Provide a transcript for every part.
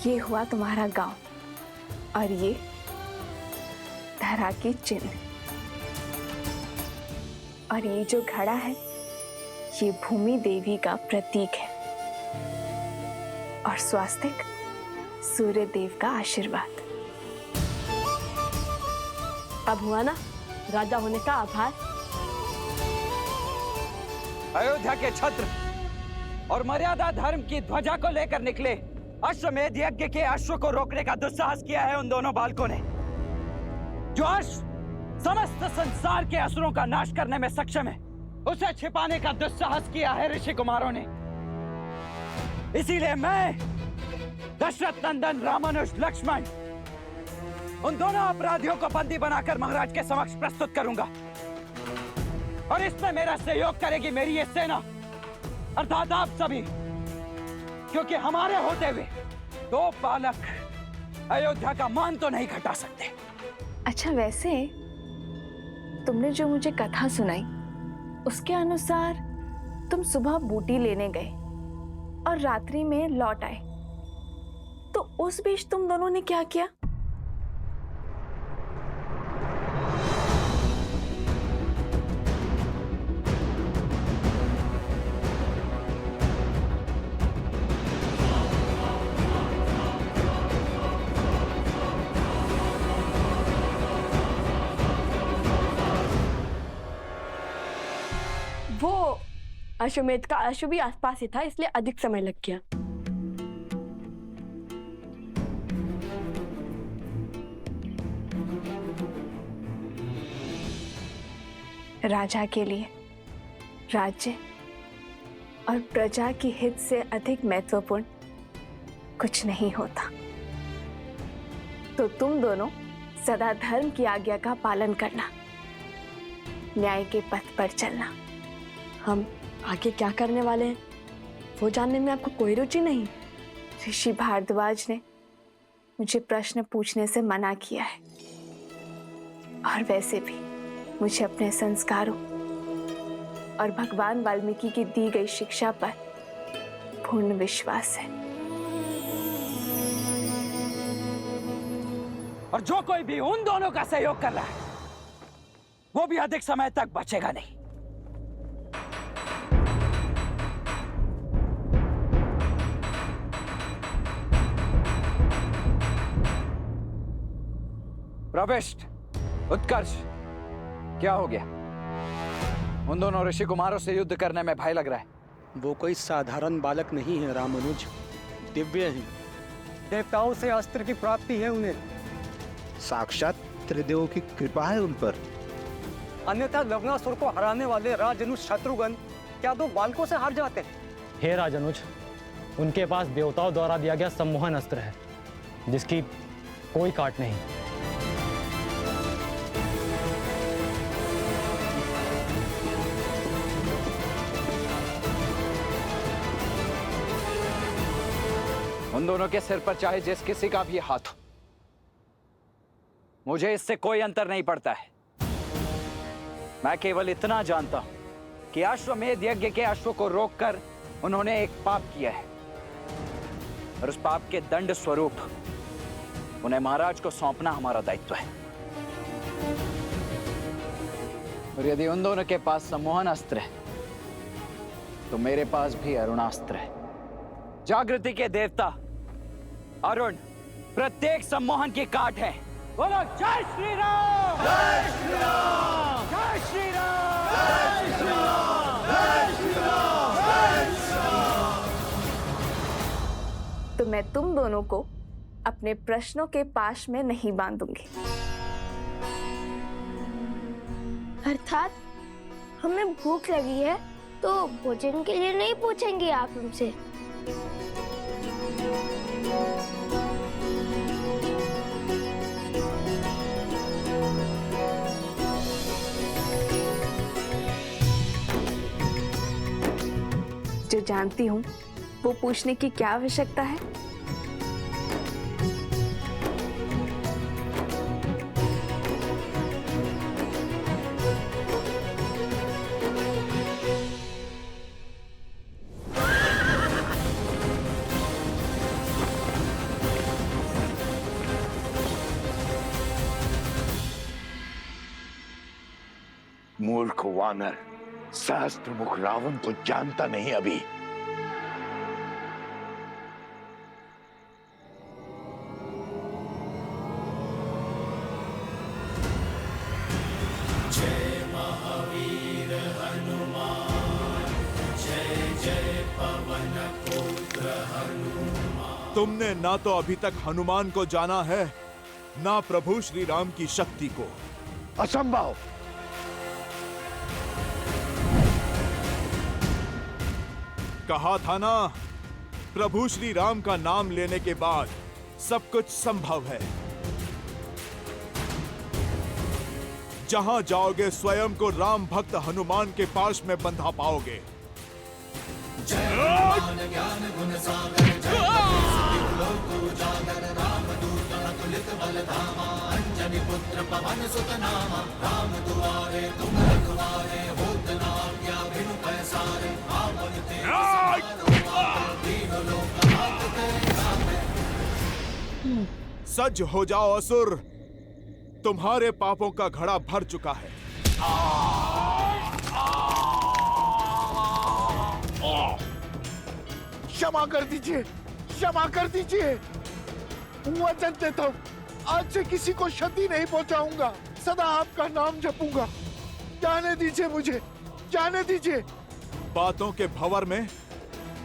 ये हुआ तुम्हारा गांव और ये धरा की चिन्ह। और ये जो घड़ा है ये भूमि देवी का प्रतीक है और स्वास्तिक सूर्य देव का आशीर्वाद। अब हुआ ना राजा होने का आभार। अयोध्या के छत्र और मर्यादा धर्म की ध्वजा को लेकर निकले अश्वमेध यज्ञ के अश्व को रोकने का दुस्साहस किया है उन दोनों बालकों ने। जो अश्व समस्त संसार के असुरों का नाश करने में सक्षम है, उसे छिपाने का दुस्साहस किया है ऋषि कुमारों ने। इसीलिए मैं दशरथ नंदन रामानुज लक्ष्मण उन दोनों अपराधियों को बंदी बनाकर महाराज के समक्ष प्रस्तुत करूंगा और इसमें मेरा सहयोग करेगी मेरी ये सेना अर्थात आप सभी, क्योंकि हमारे होते हुए दो बालक अयोध्या का मान तो नहीं घटा सकते। अच्छा, वैसे तुमने जो मुझे कथा सुनाई उसके अनुसार तुम सुबह बूटी लेने गए और रात्रि में लौट आए, तो उस बीच तुम दोनों ने क्या किया? वो अश्वमेध का अश्व भी आसपास ही था, इसलिए अधिक समय लग गया। राजा के लिए राज्य और प्रजा की हित से अधिक महत्वपूर्ण कुछ नहीं होता। तो तुम दोनों सदा धर्म की आज्ञा का पालन करना, न्याय के पथ पर चलना। हम आगे क्या करने वाले हैं वो जानने में आपको कोई रुचि नहीं? ऋषि भारद्वाज ने मुझे प्रश्न पूछने से मना किया है और वैसे भी मुझे अपने संस्कारों और भगवान वाल्मीकि की दी गई शिक्षा पर पूर्ण विश्वास है। और जो कोई भी उन दोनों का सहयोग कर रहा है वो भी अधिक समय तक बचेगा नहीं। प्रविष्ट, उत्कर्ष, क्या हो गया? उन दोनों ऋषि कुमारों से युद्ध करने में भय लग रहा है। वो कोई साधारण बालक नहीं है रामानुज, दिव्य है। देवताओं से अस्त्र की प्राप्ति है उन्हें। साक्षात त्रिदेवों की कृपा है उन पर। अन्यथा लवणासुर को हराने वाले राजनुज शत्रुघ्न क्या दो बालकों से हार जाते? हे राजनुज, उनके पास देवताओं द्वारा दिया गया सम्मोहन अस्त्र है जिसकी कोई काट नहीं। उन दोनों के सिर पर चाहे जिस किसी का भी हाथ हो, मुझे इससे कोई अंतर नहीं पड़ता है। मैं केवल इतना जानता हूं कि अश्वमेध यज्ञ के अश्व को रोककर उन्होंने एक पाप किया है और उस पाप के दंड स्वरूप उन्हें महाराज को सौंपना हमारा दायित्व है। और यदि उन दोनों के पास सम्मोहन अस्त्र है तो मेरे पास भी अरुणास्त्र है। जागृति के देवता अरुण प्रत्येक सम्मोहन की काट है। बोलो जय श्री राम! जय श्री राम! जय श्री राम! जय श्री राम! जय श्री राम! जय श्री राम! तो मैं तुम दोनों को अपने प्रश्नों के पाश में नहीं बांधूंगी। अर्थात हमें भूख लगी है तो भोजन के लिए नहीं पूछेंगे आप हमसे? जो जानती हूँ वो पूछने की क्या आवश्यकता है? मूर्ख वानर सहस्त्र मुख रावण को जानता नहीं अभी। तुमने ना तो अभी तक हनुमान को जाना है, ना प्रभु श्री राम की शक्ति को। असंभव। कहा था ना, प्रभु श्री राम का नाम लेने के बाद सब कुछ संभव है। जहां जाओगे स्वयं को राम भक्त हनुमान के पास में बंधा पाओगे। सज हो जाओ असुर, तुम्हारे पापों का घड़ा भर चुका है। क्षमा कर दीजिए, क्षमा कर दीजिए। वचन देता हूं, आज से किसी को क्षति नहीं पहुंचाऊंगा, सदा आपका नाम जपूंगा। जाने दीजिए मुझे, जाने दीजिए। बातों के भंवर में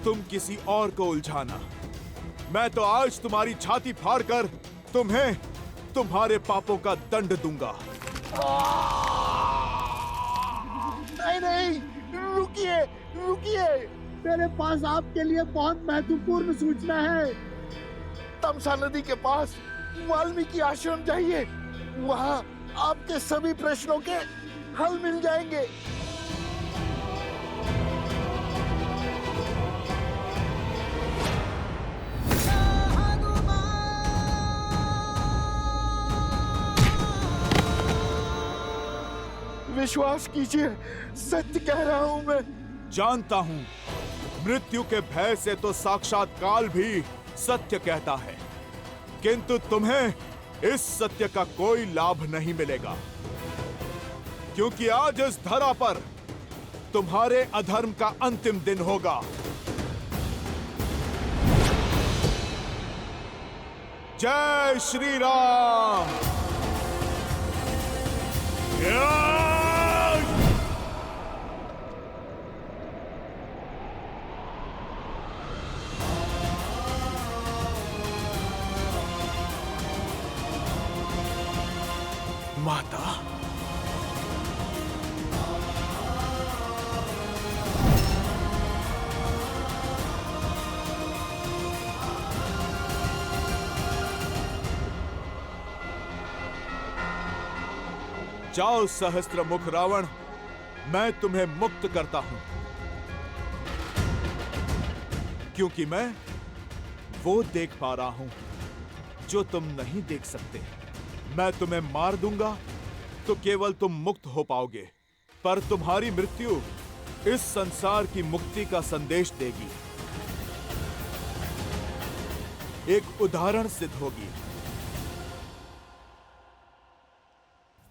तुम किसी और को उलझाना। मैं तो आज तुम्हारी छाती फाड़कर तुम्हें तुम्हारे पापों का दंड दूंगा। नहीं नहीं, रुकिए रुकिए, मेरे पास आपके लिए बहुत महत्वपूर्ण सूचना है। तमसा नदी के पास वाल्मीकि आश्रम जाइए, वहां आपके सभी प्रश्नों के हल मिल जाएंगे। विश्वास कीजिए, सत्य कह रहा हूं मैं। जानता हूं, मृत्यु के भय से तो साक्षात काल भी सत्य कहता है, किंतु तुम्हें इस सत्य का कोई लाभ नहीं मिलेगा, क्योंकि आज इस धरा पर तुम्हारे अधर्म का अंतिम दिन होगा। जय श्री राम। माता, जाओ सहस्त्र मुख रावण, मैं तुम्हें मुक्त करता हूं, क्योंकि मैं वो देख पा रहा हूं जो तुम नहीं देख सकते। मैं तुम्हें मार दूंगा तो केवल तुम मुक्त हो पाओगे, पर तुम्हारी मृत्यु इस संसार की मुक्ति का संदेश देगी, एक उदाहरण सिद्ध होगी।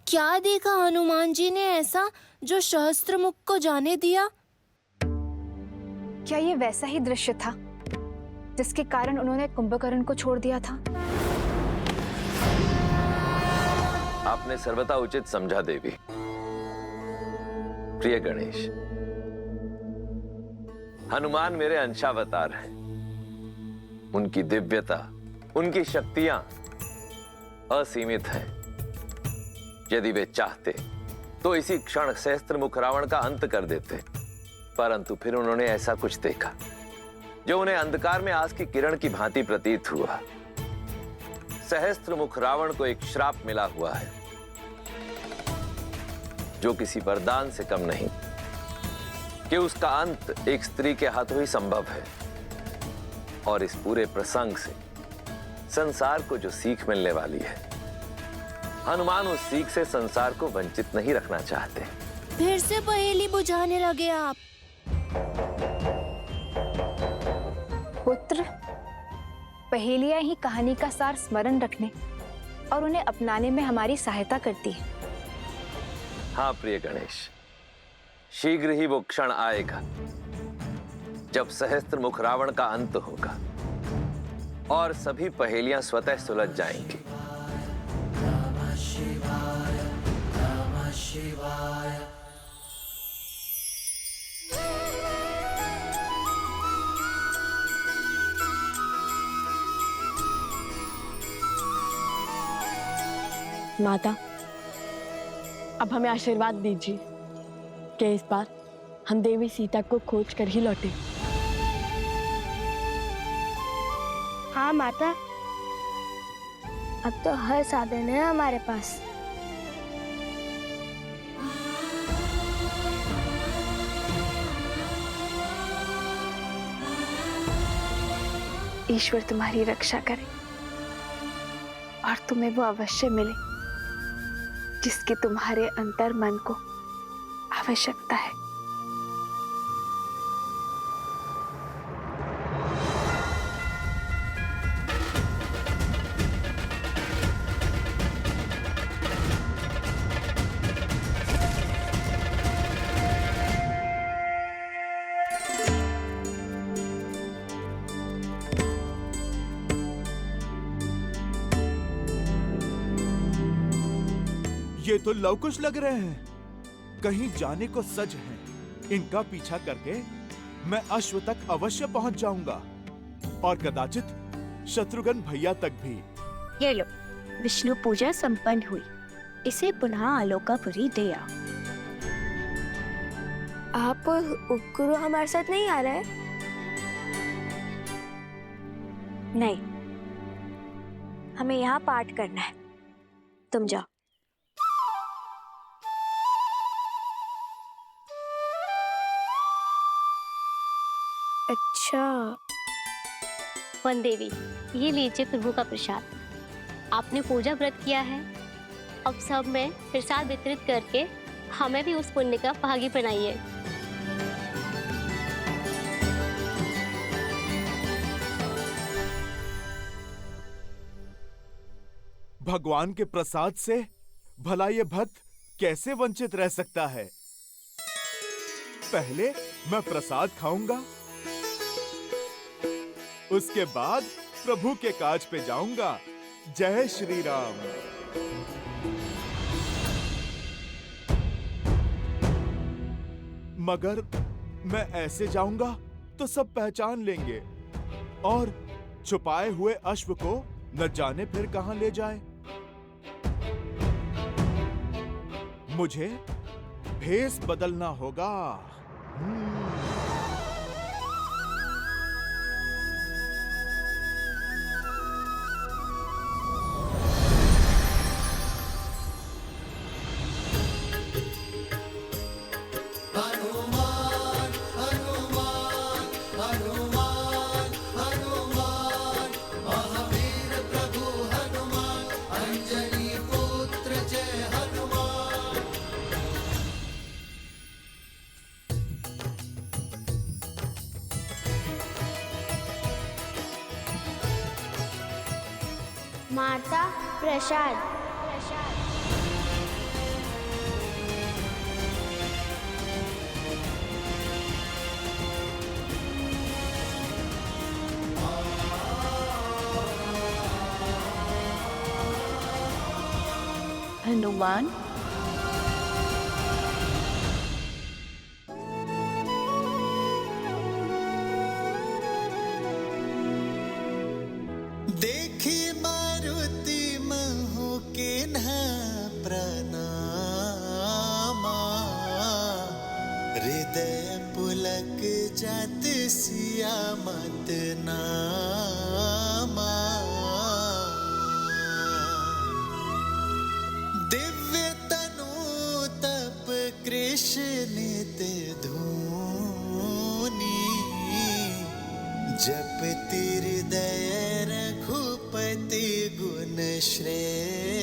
क्या देखा हनुमान जी ने ऐसा जो सहस्त्रमुख को जाने दिया? क्या ये वैसा ही दृश्य था जिसके कारण उन्होंने कुंभकर्ण को छोड़ दिया था? आपने सर्वथा उचित समझा देवी। प्रिय गणेश, हनुमान मेरे अंशावतार हैं। उनकी दिव्यता, उनकी शक्तियां असीमित हैं। यदि वे चाहते तो इसी क्षण सहस्त्रमुख रावण का अंत कर देते, परंतु फिर उन्होंने ऐसा कुछ देखा जो उन्हें अंधकार में आस की किरण की भांति प्रतीत हुआ। सहस्त्रमुख रावण को एक श्राप मिला हुआ है जो किसी वरदान से कम नहीं, कि उसका अंत एक स्त्री के हाथों ही संभव है। और इस पूरे प्रसंग से संसार को जो सीख मिलने वाली है, हनुमान उस सीख से संसार को वंचित नहीं रखना चाहते। फिर से पहेली बुझाने लगे आप। पुत्र, पहेलियां ही कहानी का सार स्मरण रखने और उन्हें अपनाने में हमारी सहायता करती है। हाँ प्रिय गणेश, शीघ्र ही वो क्षण आएगा जब सहस्त्र मुख रावण का अंत होगा और सभी पहेलियां स्वतः सुलझ जाएंगी। माता, अब हमें आशीर्वाद दीजिए कि इस बार हम देवी सीता को खोज कर ही लौटे। हाँ माता, अब तो हर साधन है हमारे पास। ईश्वर तुम्हारी रक्षा करे और तुम्हें वो अवश्य मिले जिसकी तुम्हारे अंतर मन को आवश्यकता है। ये तो लवकुश लग रहे हैं, कहीं जाने को सज हैं। इनका पीछा करके मैं अश्व तक अवश्य पहुंच जाऊंगा और कदाचित शत्रुघ्न भैया तक भी। ये लो, विष्णु पूजा संपन्न हुई। इसे पुनः आलोकापुरी दे आओ। आप उपगुरु हमारे साथ नहीं आ रहे? नहीं, हमें यहाँ पाठ करना है। तुम जाओ। अच्छा। वन देवी, ये लीजिए प्रभु का प्रसाद। आपने पूजा व्रत किया है, अब सब में प्रसाद वितरित करके हमें भी उस पुण्य का भागी बनाइए। भगवान के प्रसाद से भला ये भक्त कैसे वंचित रह सकता है? पहले मैं प्रसाद खाऊंगा, उसके बाद प्रभु के काज पे जाऊंगा। जय श्री राम। मगर मैं ऐसे जाऊंगा तो सब पहचान लेंगे और छुपाए हुए अश्व को न जाने फिर कहां ले जाए। मुझे भेष बदलना होगा। माता प्रसाद। हनुमान, देखी मारुति महु के न प्रणामा, हृदय पुलक जात सिया मत नामा। दिव्य तनु तप कृष्ण नित धूनी, जप हृदय रघुपति गुण श्रेणी।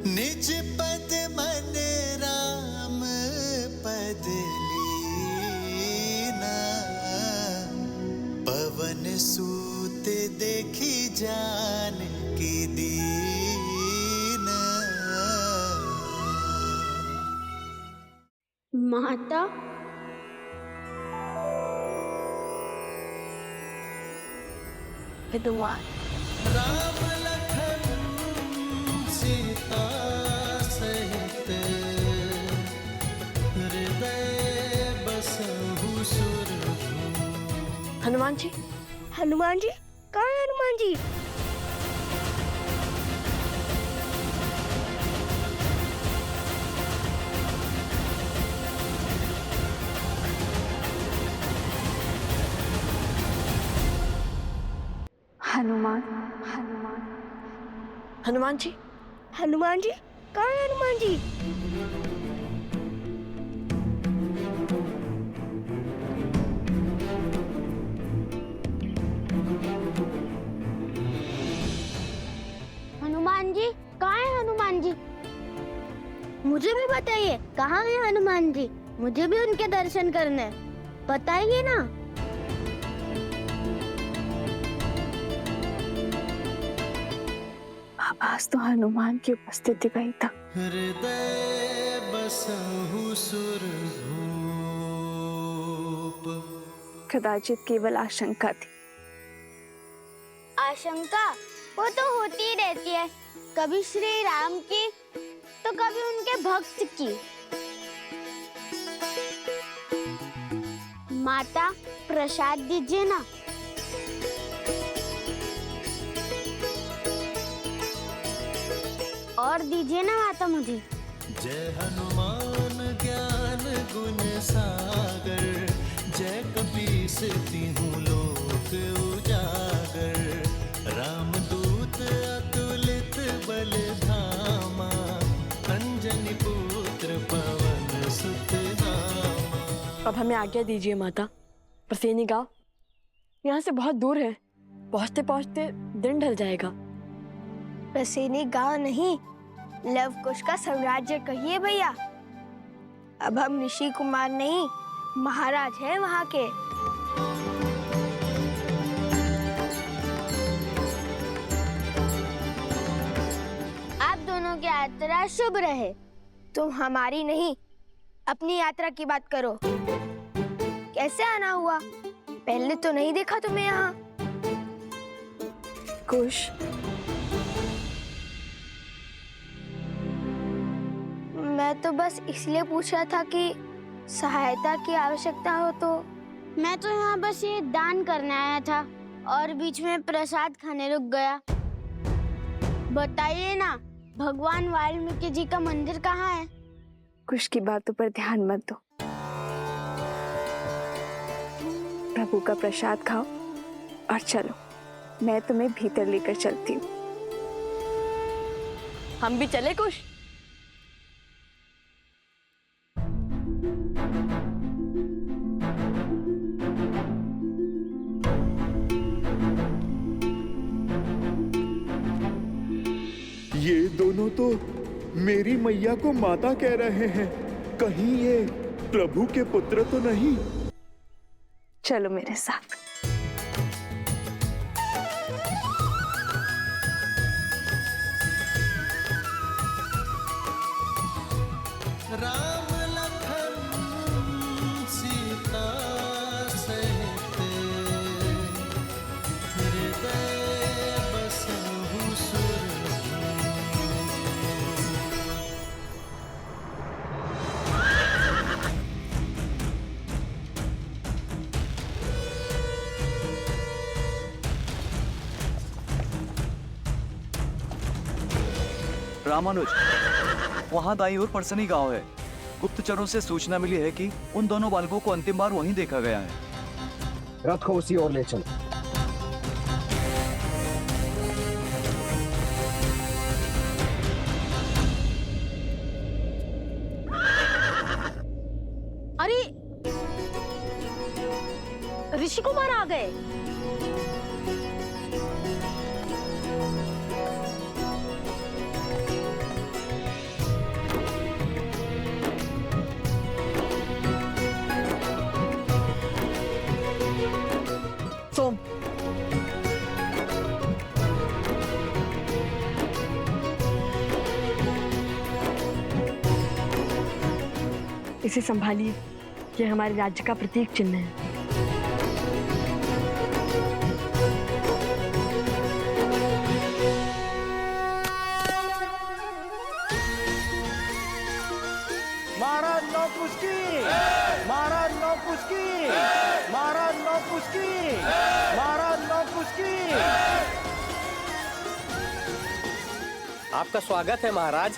निज पद मन राम पद लीना, पवन सूत देखी जान की दीना। माता हनुमान। राम लखन सीता सहित हृदय बसहु सुरभूप। हनुमान जी, हनुमान जी कहाँ है हनुमान जी? हनुमान, हनुमान जी, हनुमान जी कहाँ है हनुमान जी? हनुमान जी कहाँ है हनुमान जी? मुझे भी बताइए कहाँ है हनुमान जी? मुझे भी उनके दर्शन करने हैं। बताइए ना। आवाज तो हनुमान की उपस्थिति का ही था। हृदय बसहु सुरभूप। कदाचित केवल आशंका थी। आशंका वो तो होती ही रहती है, कभी श्री राम की तो कभी उनके भक्त की। माता प्रसाद दीजिए ना। और दीजिए ना माता मुझे। जय हनुमान ज्ञान गुण सागर, जय कपीस तिहु लोक उजागर। रामदूत अतुलित बल धामा, अंजनी पुत्र पवन सुत नामा। अब हमें आज्ञा दीजिए माता। प्रसेनी गांव यहाँ से बहुत दूर है, पहुँचते पहुँचते दिन ढल जाएगा। प्रसेनी गांव नहीं, लव कुश का साम्राज्य कहिए भैया। अब हम ऋषि कुमार नहीं, महाराज हैं वहाँ के। आप दोनों की यात्रा शुभ रहे। तुम हमारी नहीं, अपनी यात्रा की बात करो। कैसे आना हुआ? पहले तो नहीं देखा तुम्हें यहाँ। कुश, मैं तो बस इसलिए पूछ रहा था कि सहायता की आवश्यकता हो तो। मैं तो यहाँ बस ये दान करने आया था और बीच में प्रसाद खाने रुक गया। बताइए ना, भगवान वाल्मीकि जी का मंदिर कहाँ है? कुश की बातों पर ध्यान मत दो। प्रभु का प्रसाद खाओ और चलो, मैं तुम्हें भीतर लेकर चलती हूँ। हम भी चले कुश? ये दोनों तो मेरी मैया को माता कह रहे हैं। कहीं ये प्रभु के पुत्र तो नहीं? चलो मेरे साथ। राम लखन सीता सहित हृदय बसहु सुरभूप। रामानुज, वहाँ दाई ओर परसनी गांव है। गुप्तचरों से सूचना मिली है कि उन दोनों बालकों को अंतिम बार वहीं देखा गया है। रथ को उसी ओर ले चल। अरे ऋषि कुमार आ गए। सोम, इसे संभालिए, ये हमारे राज्य का प्रतीक चिन्ह है। महाराज नौकुस्की, महाराज नौकुस्की, महाराज नौकुस्की, महाराज नौकुस्की। आपका स्वागत है महाराज।